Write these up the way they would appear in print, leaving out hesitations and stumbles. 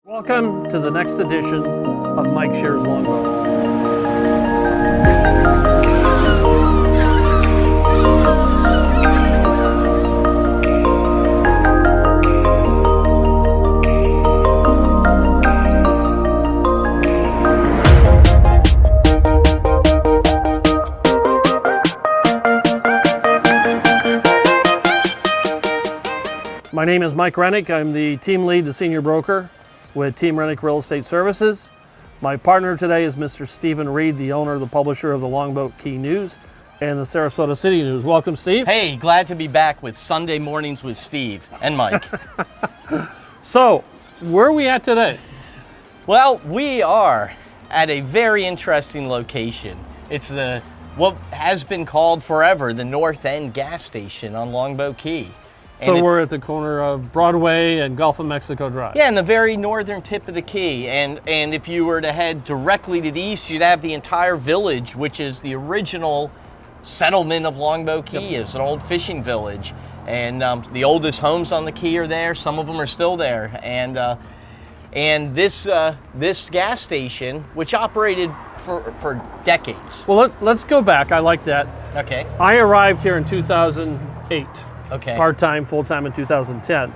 Welcome to the next edition of Mike Shares Longboat. My name is Mike Rennick. I'm the team lead, the senior broker with Team Rennick Real Estate Services. My partner today is Mr. Stephen Reed, the owner, the publisher of the Longboat Key News and the Sarasota City News. Welcome, Steve. Hey, glad to be back with Sunday Mornings with Steve and Mike. So, where are we at today? Well, we are at a very interesting location. It's what has been called forever the North End gas station on Longboat Key. So we're at the corner of Broadway and Gulf of Mexico Drive. Yeah, in the very northern tip of the key. And if you were to head directly to the east, you'd have the entire village, which is the original settlement of Longboat Key. Yep. It's an old fishing village. And the oldest homes on the key are there. Some of them are still there. And this gas station, which operated for decades. Well, let's go back. I like that. Okay. I arrived here in 2008. Okay. Part-time, full-time in 2010.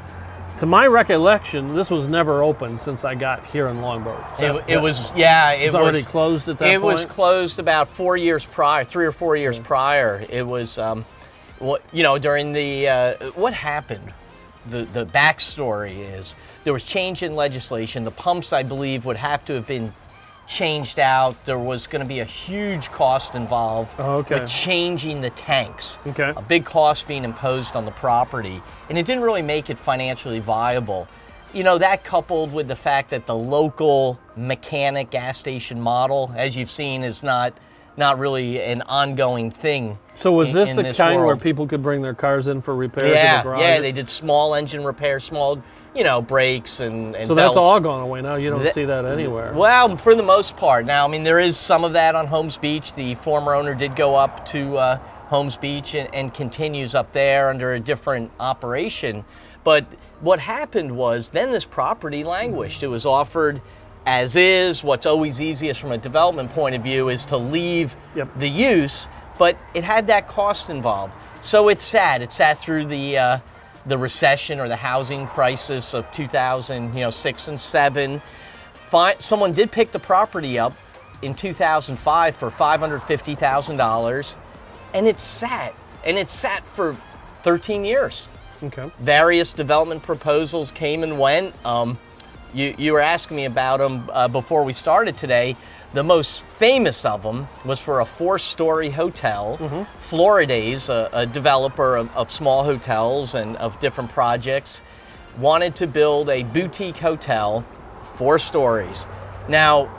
To my recollection, this was never open since I got here in Longboat. It was already closed at that point? It was closed about 4 years prior, 3 or 4 years prior. It was, during the, what happened? The backstory is there was change in legislation. The pumps, I believe, would have to have been changed out. There was going to be a huge cost involved with changing the tanks. Okay. A big cost being imposed on the property, and it didn't really make it financially viable. You know, that coupled with the fact that the local mechanic gas station model, as you've seen, is not really an ongoing thing. So was this the kind world. where people could bring their cars in for repair? Yeah, to the garage? yeah, they did small engine repairs, small, brakes and so belts. that's all gone away now. You don't see that anywhere. Well, for the most part. Now, I mean, there is some of that on Holmes Beach. The former owner did go up to Holmes Beach and continues up there under a different operation. But what happened was then this property languished. It was offered as is. What's always easiest from a development point of view is to leave the use, but it had that cost involved. So it sat through the recession or the housing crisis of 2006 and 7. Someone did pick the property up in 2005 for $550,000, and it sat for 13 years. Okay. Various development proposals came and went. You were asking me about them before we started today. The most famous of them was for a 4-story hotel. Florida's, a developer of small hotels and of different projects, wanted to build a boutique hotel, 4 stories. Now,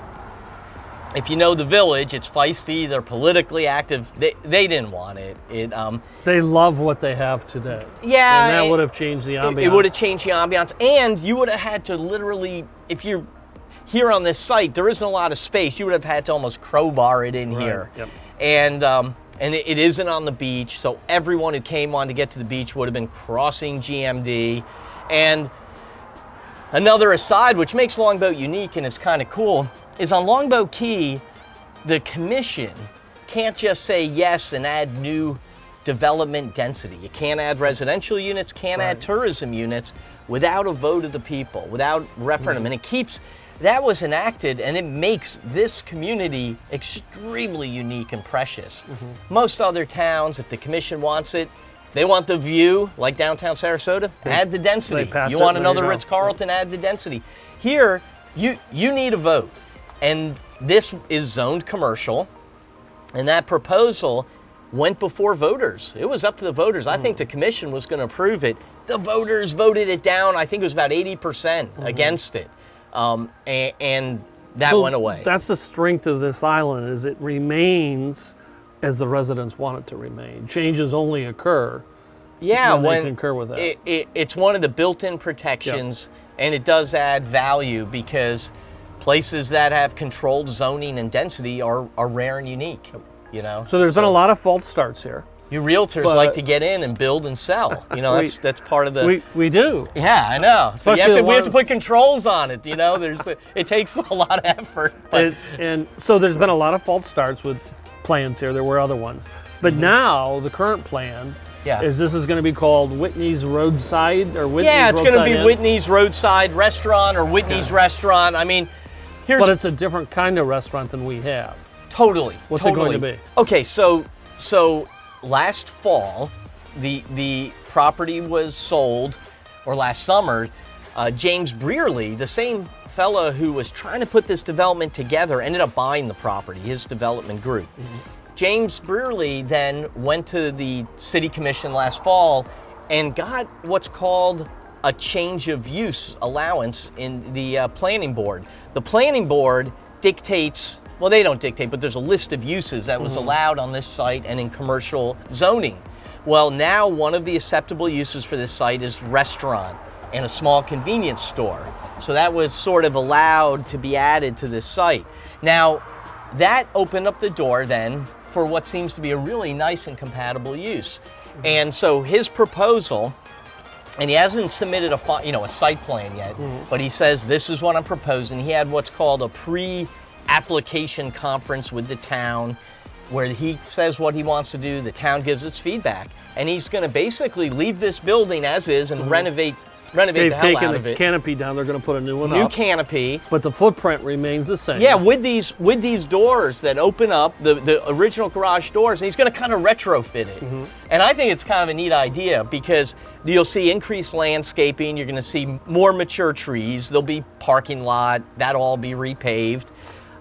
if you know the village, it's feisty, they're politically active. They didn't want it. They love what they have today. Yeah. And that would have changed the ambiance. It would have changed the ambiance. And you would have had to literally, if you're here on this site, there isn't a lot of space. You would have had to almost crowbar it in here. Yep. And it isn't on the beach, so everyone who came on to get to the beach would have been crossing GMD. And another aside, which makes Longboat unique and is kind of cool, is on Longboat Key, the commission can't just say yes and add new development density. You can't add residential units, can't add tourism units without a vote of the people, without referendum. And that was enacted, and it makes this community extremely unique and precious. Most other towns, if the commission wants it, they want the view, like downtown Sarasota, add the density. You want another Ritz-Carlton, add the density. Here, you need a vote. And this is zoned commercial, and that proposal went before voters. It was up to the voters. I think the commission was going to approve it. The voters voted it down. I think it was about 80% against it. And that went away. That's the strength of this island, is it remains as the residents want it to remain. Changes only occur when they concur with that. It's one of the built-in protections, and it does add value because places that have controlled zoning and density are rare and unique. So there's been a lot of false starts here. You realtors But- like to get in and build and sell. You know, that's part of the. We do. Yeah, I know. So Especially we have to the put controls on it. You know, it takes a lot of effort. But And so there's been a lot of false starts with plans here. There were other ones. But now the current plan Yeah. is this is going to be called Whitney's Roadside or Whitney's yeah, it's going to Roadside be Inn. Whitney's Roadside Restaurant or Whitney's Restaurant. I mean, here's But it's a different kind of restaurant than we have. totally. What's it going to be? Okay, so last fall, the property was sold, or last summer, James Brearley, the same fella who was trying to put this development together, ended up buying the property, his development group. James Brearley then went to the city commission last fall and got what's called a change of use allowance in the planning board. The planning board dictates, well, they don't dictate, but there's a list of uses that was allowed on this site and in commercial zoning. Well, now one of the acceptable uses for this site is restaurant and a small convenience store. So that was sort of allowed to be added to this site. Now, that opened up the door then for what seems to be a really nice and compatible use. And so his proposal, and he hasn't submitted a site plan yet, but he says, this is what I'm proposing. He had what's called a pre-application conference with the town where he says what he wants to do, the town gives its feedback, and he's gonna basically leave this building as is and renovate They've the hell taken out of the it. canopy down. They're going to put a new one New up. canopy. But the footprint remains the same. Yeah, with these doors that open up, the original garage doors, and he's going to kind of retrofit it. And I think it's kind of a neat idea because you'll see increased landscaping, you're going to see more mature trees, there'll be parking lot, that'll all be repaved.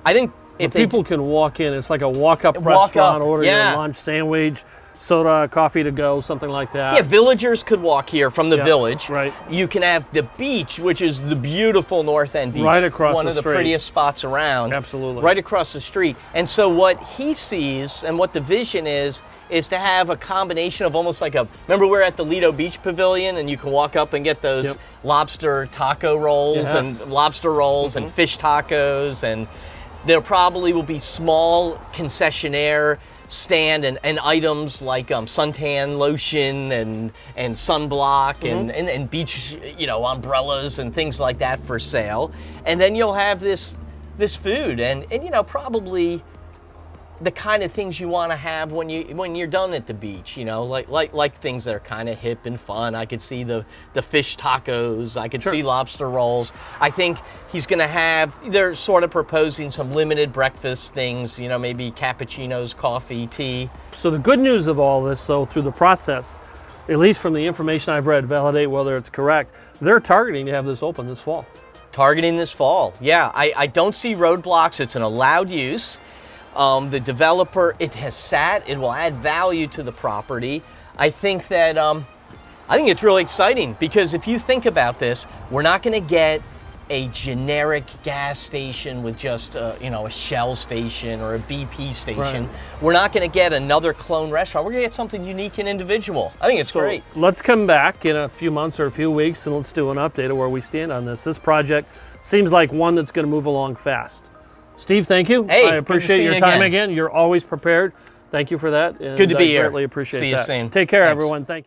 I think if People can walk in. It's like a walk-up Walk restaurant, up, order yeah. your lunch, sandwich, soda, coffee to go, something like that. Yeah, villagers could walk here from the Yeah, village. right. You can have the beach, which is the beautiful North End Beach. Right across one the of the street. prettiest spots around. Absolutely. Right across the street. And so what he sees and what the vision is to have a combination of almost like remember we're at the Lido Beach Pavilion and you can walk up and get those Yep. lobster taco rolls Yes. and lobster rolls and fish tacos, and there probably will be small concessionaire stand and items like suntan lotion and sunblock and beach umbrellas and things like that for sale. And then you'll have this food and probably the kind of things you want to have when you're done at the beach, like things that are kind of hip and fun. I could see the fish tacos, I could see lobster rolls. I think he's going to they're sort of proposing some limited breakfast things, maybe cappuccinos, coffee, tea. So the good news of all this, though, through the process, at least from the information I've read, validate whether it's correct, they're targeting to have this open this fall. Targeting this fall, yeah. I don't see roadblocks. It's an allowed use. The developer, it will add value to the property. I think it's really exciting because if you think about this, we're not going to get a generic gas station with just a Shell station or a BP station. Right. We're not going to get another clone restaurant. We're going to get something unique and individual. I think it's great. Let's come back in a few months or a few weeks and let's do an update of where we stand on this. This project seems like one that's going to move along fast. Steve, thank you. Hey, I appreciate your time again. You're always prepared. Thank you for that. And Good to be I here. greatly appreciate See you that. soon. Take care, Thanks. everyone. Thank you.